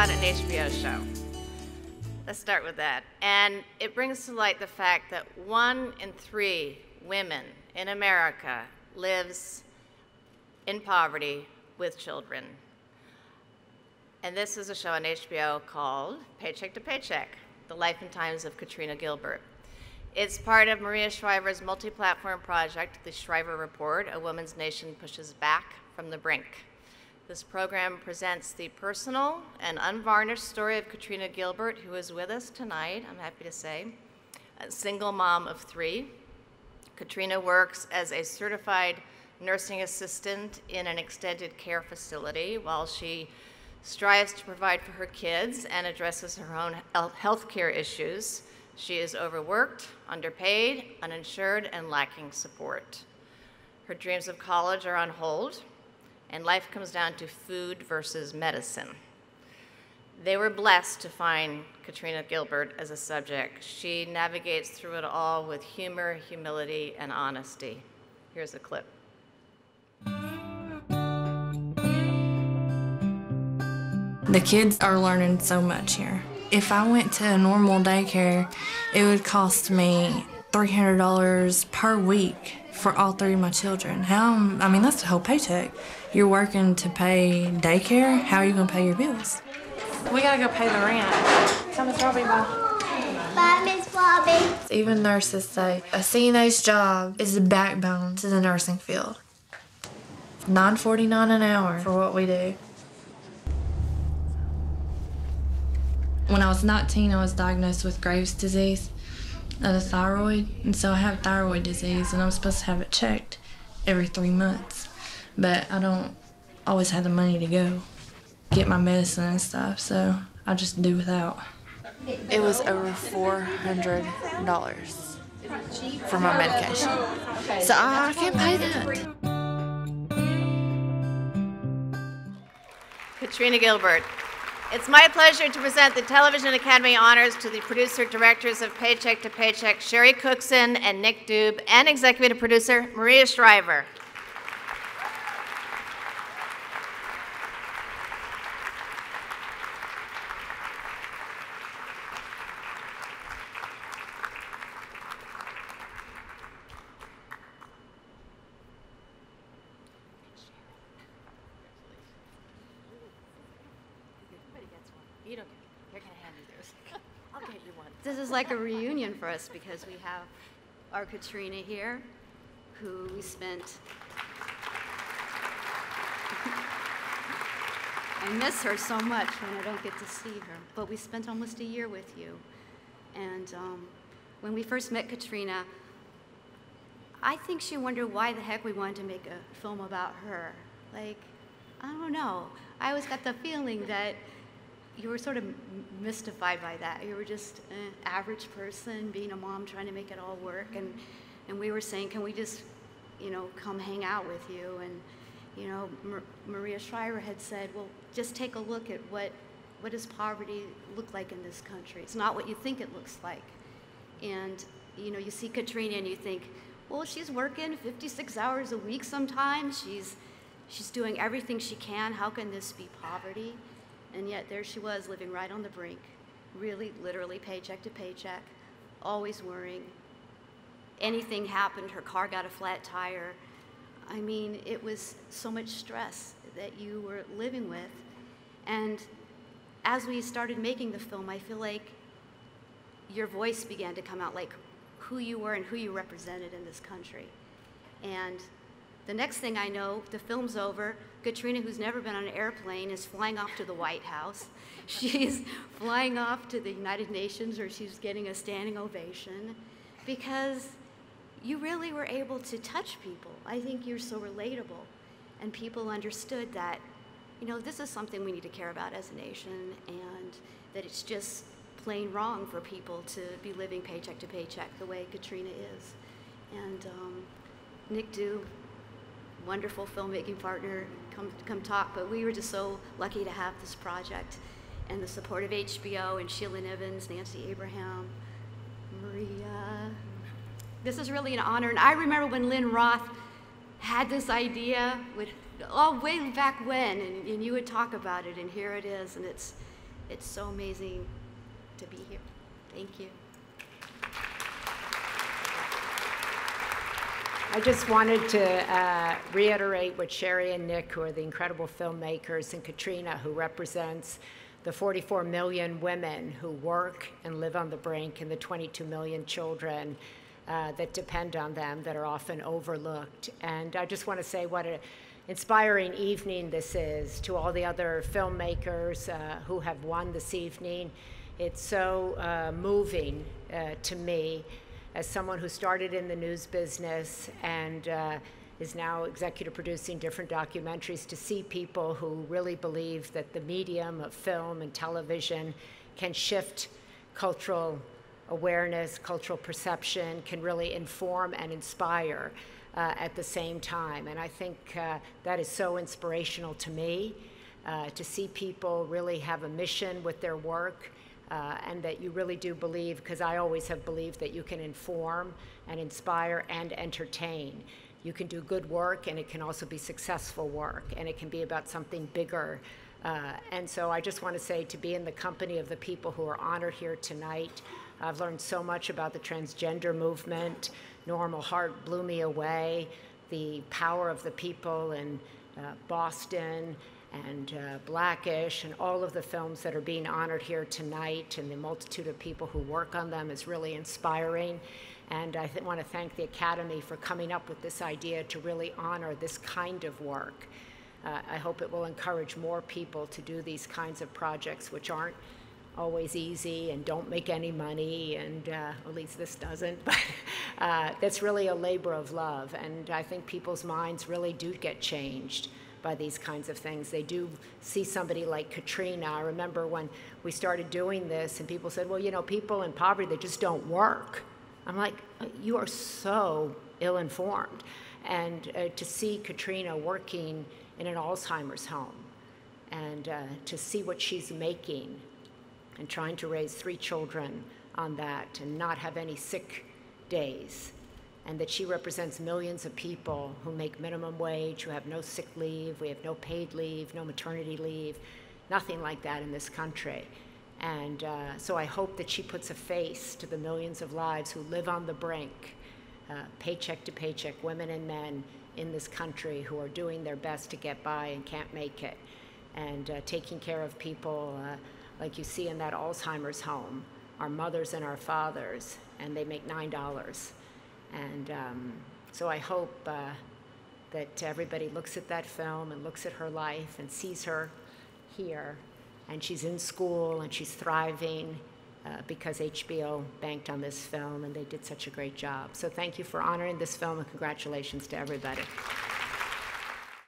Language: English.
not an HBO show. Let's start with that. And it brings to light the fact that 1 in 3 women in America lives in poverty with children. And this is a show on HBO called Paycheck to Paycheck, The Life and Times of Katrina Gilbert. It's part of Maria Shriver's multi-platform project, the Shriver Report, A Woman's Nation Pushes Back from the Brink. This program presents the personal and unvarnished story of Katrina Gilbert, who is with us tonight, I'm happy to say, a single mom of 3. Katrina works as a certified nursing assistant in an extended care facility while she strives to provide for her kids and addresses her own health care issues. She is overworked, underpaid, uninsured, and lacking support. Her dreams of college are on hold, and life comes down to food versus medicine. They were blessed to find Katrina Gilbert as a subject. She navigates through it all with humor, humility, and honesty. Here's a clip. The kids are learning so much here. If I went to a normal daycare, it would cost me $300 per week for all 3 of my children. I mean, that's the whole paycheck. You're working to pay daycare, how are you gonna pay your bills? We gotta go pay the rent. Tell Miss Robbie bye. Bye, Miss Robbie. Even nurses say a CNA's job is the backbone to the nursing field. $9.49 an hour for what we do. When I was 19, I was diagnosed with Graves' disease of the thyroid, and so I have thyroid disease, and I'm supposed to have it checked every 3 months, but I don't always have the money to go get my medicine and stuff, so I just do without. It was over $400 for my medication, so I can't pay that. Katrina Gilbert. It's my pleasure to present the Television Academy Honors to the producer-directors of Paycheck to Paycheck, Shari Cookson and Nick Dube, and executive producer, Maria Shriver. You don't get it. They're going to hand you theirs. I'll get you one. This is like a reunion for us because we have our Katrina here, who we spent. I miss her so much when I don't get to see her, but we spent almost a year with you. And when we first met Katrina, I think she wondered why the heck we wanted to make a film about her. Like, I don't know. I always got the feeling that you were sort of mystified by that. You were just an average person, being a mom, trying to make it all work. And we were saying, can we just, come hang out with you? And, Maria Shriver had said, well, just take a look at what does poverty look like in this country. It's not what you think it looks like. And, you see Katrina and you think, well, she's working 56 hours a week sometimes. She's doing everything she can. How can this be poverty? And yet there she was, living right on the brink, really, literally paycheck to paycheck, always worrying. Anything happened, her car got a flat tire. I mean, it was so much stress that you were living with. And as we started making the film, I feel like your voice began to come out, like who you were and who you represented in this country. And the next thing I know, the film's over. Katrina, who's never been on an airplane, is flying off to the White House. She's flying off to the United Nations, or she's getting a standing ovation, because you really were able to touch people. I think you're so relatable, and people understood that, this is something we need to care about as a nation, and that it's just plain wrong for people to be living paycheck to paycheck the way Katrina is. And Nick Dube, wonderful filmmaking partner, come talk, but we were just so lucky to have this project and the support of HBO and Sheila Nivens, Nancy Abraham, Maria. This is really an honor, and I remember when Lynn Roth had this idea way back when, and you would talk about it, and here it is, and It's so amazing to be here. Thank you. I just wanted to reiterate what Shari and Nick, who are the incredible filmmakers, and Katrina, who represents the 44 million women who work and live on the brink, and the 22 million children that depend on them that are often overlooked. And I just want to say what an inspiring evening this is to all the other filmmakers who have won this evening. It's so moving to me as someone who started in the news business and is now executive producing different documentaries, to see people who really believe that the medium of film and television can shift cultural awareness, cultural perception, can really inform and inspire at the same time. And I think that is so inspirational to me, to see people really have a mission with their work, and that you really do believe, because I always have believed that you can inform and inspire and entertain. You can do good work, and it can also be successful work, and it can be about something bigger. And so I just want to say, to be in the company of the people who are honored here tonight, I've learned so much about the transgender movement. Normal Heart blew me away. The power of the people in Boston, and Blackish, and all of the films that are being honored here tonight, and the multitude of people who work on them is really inspiring. And I want to thank the Academy for coming up with this idea to really honor this kind of work. I hope it will encourage more people to do these kinds of projects, which aren't always easy and don't make any money, and at least this doesn't, but that's really a labor of love. And I think people's minds really do get changed by these kinds of things. They do see somebody like Katrina. I remember when we started doing this and people said, well, you know, people in poverty, they just don't work. I'm like, you are so ill-informed. And to see Katrina working in an Alzheimer's home, and to see what she's making, and trying to raise 3 children on that and not have any sick days, and that she represents millions of people who make minimum wage, who have no sick leave, we have no paid leave, no maternity leave, nothing like that in this country. And so I hope that she puts a face to the millions of lives who live on the brink, paycheck to paycheck, women and men in this country who are doing their best to get by and can't make it, and taking care of people like you see in that Alzheimer's home, our mothers and our fathers, and they make $9. And so I hope that everybody looks at that film and looks at her life and sees her here, and she's in school and she's thriving because HBO banked on this film, and they did such a great job. So thank you for honoring this film, and congratulations to everybody.